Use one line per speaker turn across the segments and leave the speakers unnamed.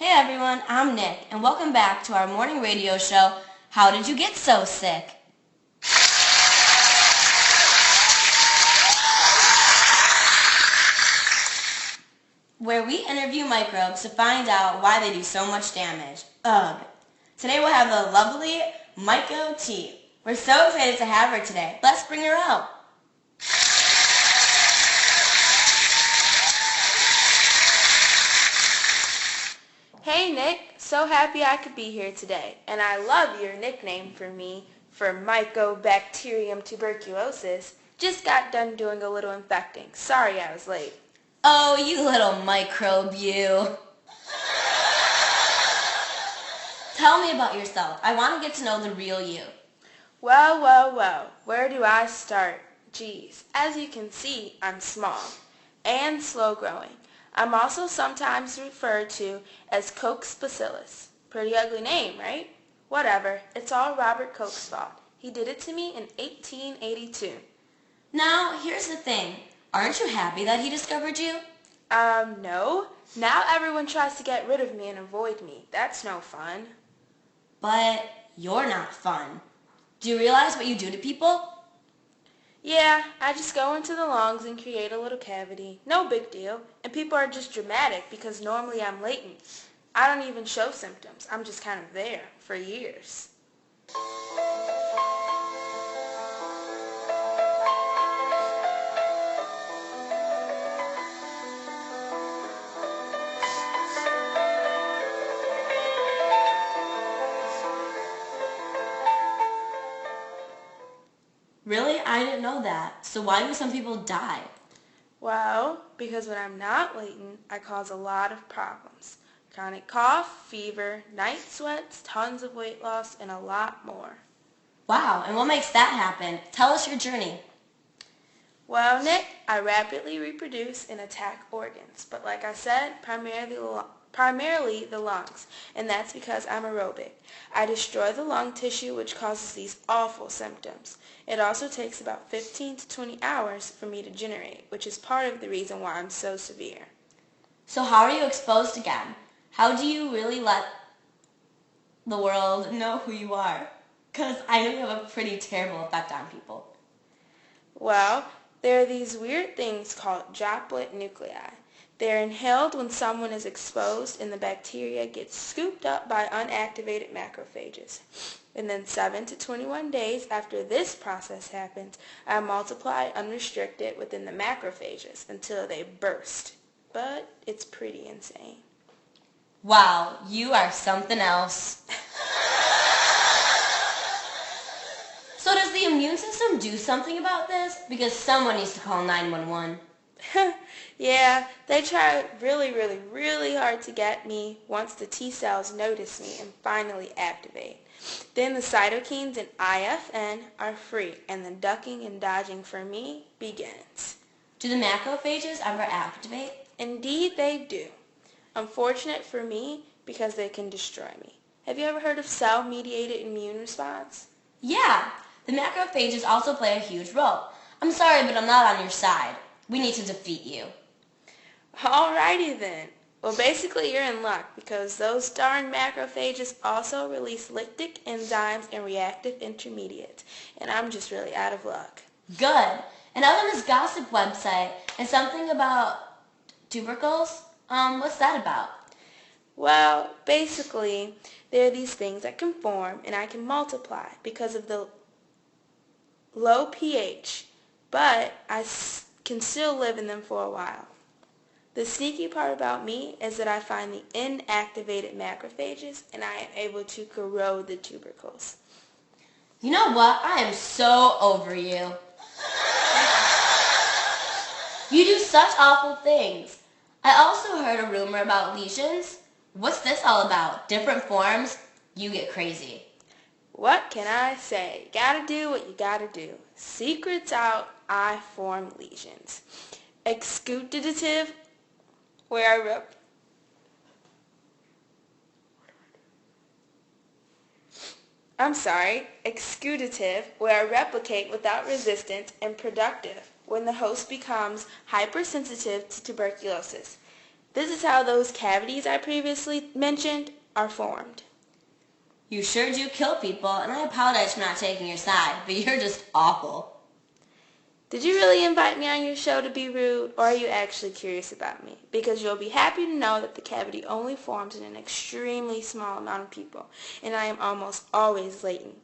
Hey everyone, I'm Nick, and welcome back to our morning radio show, How Did You Get So Sick? Where we interview microbes to find out why they do so much damage. Ugh. Today we'll have the lovely Myco T. We're so excited to have her today. Let's bring her out.
Hey Nick, so happy I could be here today, and I love your nickname for me for Mycobacterium tuberculosis. Just got done doing a little infecting. Sorry I was late.
Oh, you little microbe, you. Tell me about yourself. I want to get to know the real you.
Well, where do I start? Geez, as you can see, I'm small and slow growing. I'm also sometimes referred to as Koch's bacillus. Pretty ugly name, right? Whatever, it's all Robert Koch's fault. He did it to me in 1882.
Now, here's the thing. Aren't you happy that he discovered you?
No. Now everyone tries to get rid of me and avoid me. That's no fun.
But you're not fun. Do you realize what you do to people?
Yeah, I just go into the lungs and create a little cavity. No big deal. And people are just dramatic because normally I'm latent. I don't even show symptoms. I'm just kind of there for years.
Really? I didn't know that. So why do some people die?
Well, because when I'm not latent, I cause a lot of problems. Chronic cough, fever, night sweats, tons of weight loss, and a lot more.
Wow, and what makes that happen? Tell us your journey.
Well, Nick, I rapidly reproduce and attack organs, but like I said, primarily the lungs, and that's because I'm aerobic. I destroy the lung tissue, which causes these awful symptoms. It also takes about 15 to 20 hours for me to generate, which is part of the reason why I'm so severe.
So how are you exposed again? How do you really let the world know who you are? Because I know you have a pretty terrible effect on people.
Well, there are these weird things called droplet nuclei. They're inhaled when someone is exposed and the bacteria gets scooped up by unactivated macrophages. And then 7 to 21 days after this process happens, I multiply unrestricted within the macrophages until they burst. But it's pretty insane.
Wow, you are something else. So does the immune system do something about this? Because someone needs to call 911.
Yeah, they try really hard to get me once the T cells notice me and finally activate. Then the cytokines and IFN are free and the ducking and dodging for me begins.
Do the macrophages ever activate?
Indeed they do. Unfortunate for me because they can destroy me. Have you ever heard of cell-mediated immune response?
Yeah, the macrophages also play a huge role. I'm sorry, but I'm not on your side. We need to defeat you.
Alrighty then. Well, basically you're in luck because those darn macrophages also release lactic enzymes and reactive intermediates, and I'm just really out of luck.
Good. And out on this gossip website, and something about tubercles? What's that about?
Well, basically, there are these things that can form and I can multiply because of the low pH, but I can still live in them for a while. The sneaky part about me is that I find the inactivated macrophages and I am able to corrode the tubercles.
You know what? I am so over you. You do such awful things. I also heard a rumor about lesions. What's this all about? Different forms? You get crazy.
What can I say? Gotta do what you gotta do. Secrets out, I form lesions. Exudative, where I rip. Exudative, where I replicate without resistance, and productive, when the host becomes hypersensitive to tuberculosis. This is how those cavities I previously mentioned are formed.
You sure do kill people, and I apologize for not taking your side, but you're just awful.
Did you really invite me on your show to be rude, or are you actually curious about me? Because you'll be happy to know that the cavity only forms in an extremely small amount of people, and I am almost always latent.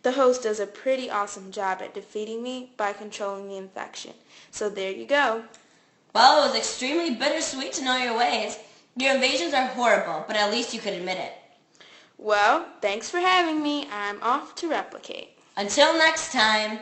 The host does a pretty awesome job at defeating me by controlling the infection. So there you go.
Well, it was extremely bittersweet to know your ways. Your invasions are horrible, but at least you could admit it.
Well, thanks for having me. I'm off to replicate.
Until next time.